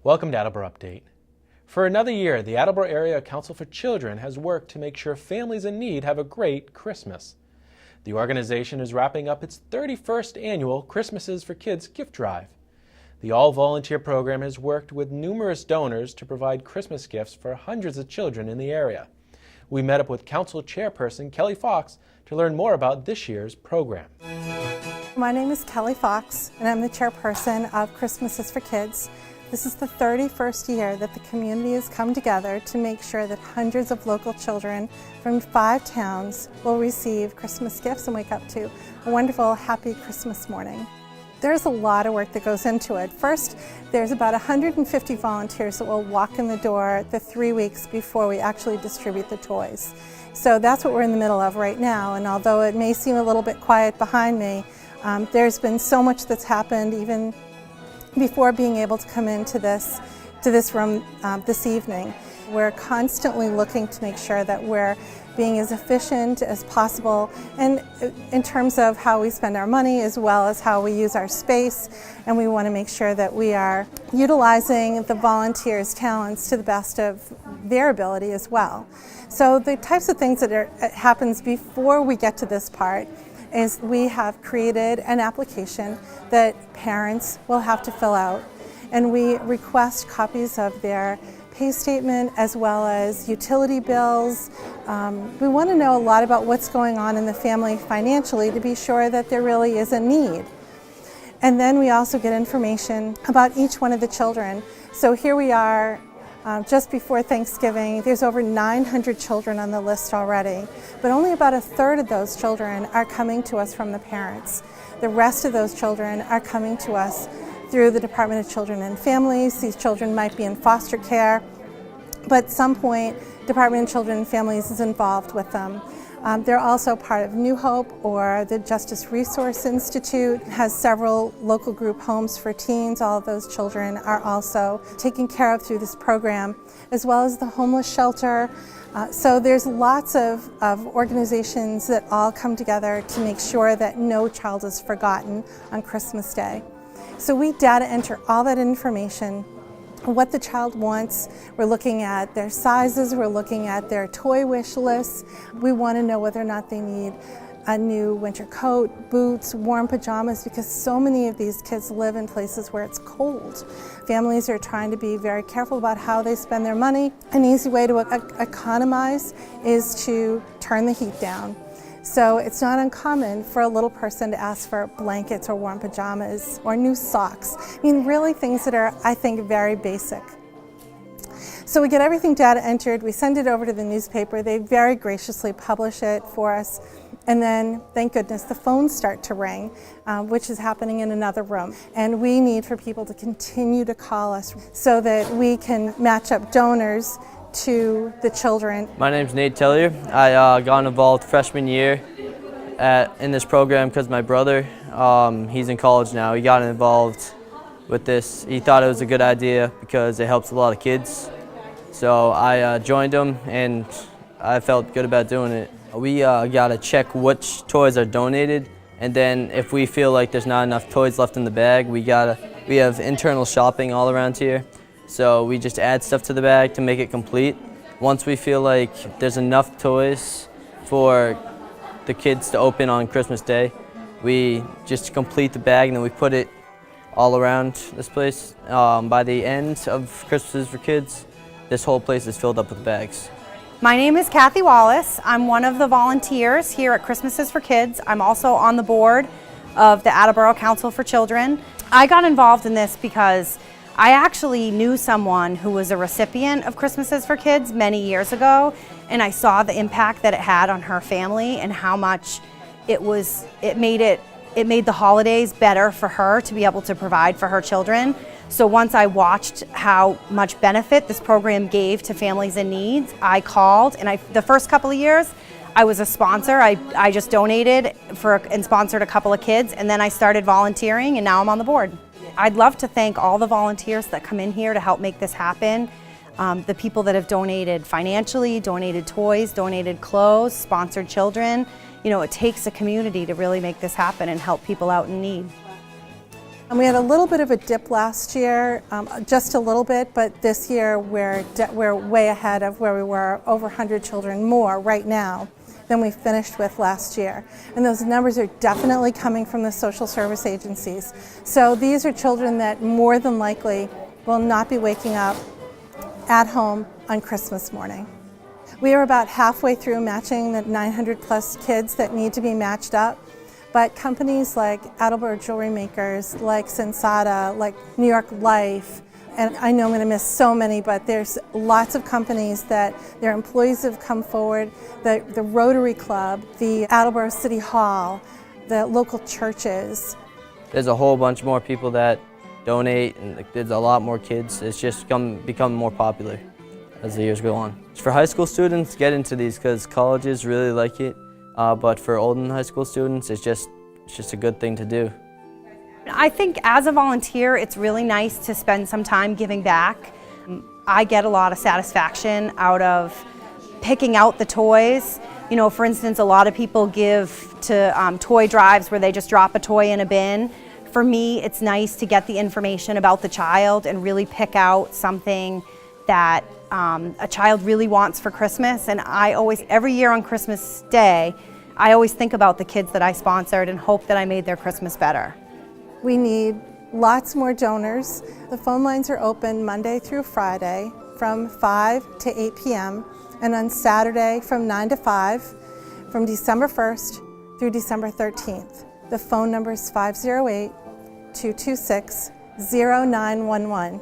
Welcome to Attleboro Update. For another year, the Attleboro Area Council for Children has worked to make sure families in need have a great Christmas. The organization is wrapping up its 31st annual Christmases for Kids gift drive. The all-volunteer program has worked with numerous donors to provide Christmas gifts for hundreds of children in the area. We met up with Council Chairperson Kelly Fox to learn more about this year's program. My name is Kelly Fox, and I'm the chairperson of Christmases for Kids. This is the 31st year that the community has come together to make sure that hundreds of local children from 5 towns will receive Christmas gifts and wake up to a wonderful, happy Christmas morning. There's a lot of work that goes into it. First, there's about 150 volunteers that will walk in the door the 3 weeks before we actually distribute the toys. So that's what we're in the middle of right now, and although it may seem a little bit quiet behind me, there's been so much that's happened even before being able to come into this room this evening. We're constantly looking to make sure that we're being as efficient as possible, and in terms of how we spend our money as well as how we use our space, and we want to make sure that we are utilizing the volunteers' talents to the best of their ability as well. So the types of things that happens before we get to this part is we have created an application that parents will have to fill out, and we request copies of their pay statement as well as utility bills. We want to know a lot about what's going on in the family financially to be sure that there really is a need. And then we also get information about each one of the children. So here we are just before Thanksgiving. There's over 900 children on the list already, but only about a third of those children are coming to us from the parents. The rest of those children are coming to us through the Department of Children and Families. These children might be in foster care, but at some point Department of Children and Families is involved with them. They're also part of New Hope, or the Justice Resource Institute has several local group homes for teens. All of those children are also taken care of through this program, as well as the homeless shelter. So there's lots of organizations that all come together to make sure that no child is forgotten on Christmas Day. So we data enter all that information, what the child wants. We're looking at their sizes, we're looking at their toy wish lists. We want to know whether or not they need a new winter coat, boots, warm pajamas, because so many of these kids live in places where it's cold. Families are trying to be very careful about how they spend their money. An easy way to economize is to turn the heat down. So it's not uncommon for a little person to ask for blankets or warm pajamas or new socks. I mean, really things that are, I think, very basic. So we get everything data entered, we send it over to the newspaper, they very graciously publish it for us, and then, thank goodness, the phones start to ring, which is happening in another room. And we need for people to continue to call us so that we can match up donors to the children. My name's Nate Tellier. I got involved freshman year in this program because my brother, he's in college now. He got involved with this. He thought it was a good idea because it helps a lot of kids. So I joined him and I felt good about doing it. We gotta check which toys are donated, and then if we feel like there's not enough toys left in the bag, we have internal shopping all around here. So we just add stuff to the bag to make it complete. Once we feel like there's enough toys for the kids to open on Christmas Day, we just complete the bag and then we put it all around this place. By the end of Christmases for Kids, this whole place is filled up with bags. My name is Kathy Wallace. I'm one of the volunteers here at Christmases for Kids. I'm also on the board of the Attleboro Council for Children. I got involved in this because I actually knew someone who was a recipient of Christmases for Kids many years ago, and I saw the impact that it had on her family and how much it made the holidays better for her to be able to provide for her children. So once I watched how much benefit this program gave to families in need, I called, and the first couple of years I was a sponsor. I just donated and sponsored a couple of kids, and then I started volunteering, and now I'm on the board. I'd love to thank all the volunteers that come in here to help make this happen. The people that have donated financially, donated toys, donated clothes, sponsored children. You know, it takes a community to really make this happen and help people out in need. And we had a little bit of a dip last year, just a little bit, but this year we're way ahead of where we were, over 100 children more right now than we finished with last year. And those numbers are definitely coming from the social service agencies. So these are children that more than likely will not be waking up at home on Christmas morning. We are about halfway through matching the 900 plus kids that need to be matched up. But companies like Attleboro Jewelry Makers, like Sensata, like New York Life, and I know I'm going to miss so many, but there's lots of companies that their employees have come forward, the Rotary Club, the Attleboro City Hall, the local churches. There's a whole bunch more people that donate, and there's a lot more kids. It's just become more popular as the years go on. For high school students, get into these because colleges really like it. But for older high school students, it's just a good thing to do. I think as a volunteer, it's really nice to spend some time giving back. I get a lot of satisfaction out of picking out the toys. You know, for instance, a lot of people give to toy drives where they just drop a toy in a bin. For me, it's nice to get the information about the child and really pick out something that a child really wants for Christmas. And every year on Christmas Day, I always think about the kids that I sponsored and hope that I made their Christmas better. We need lots more donors. The phone lines are open Monday through Friday from 5 to 8 p.m. and on Saturday from 9 to 5 from December 1st through December 13th. The phone number is 508-226-0911.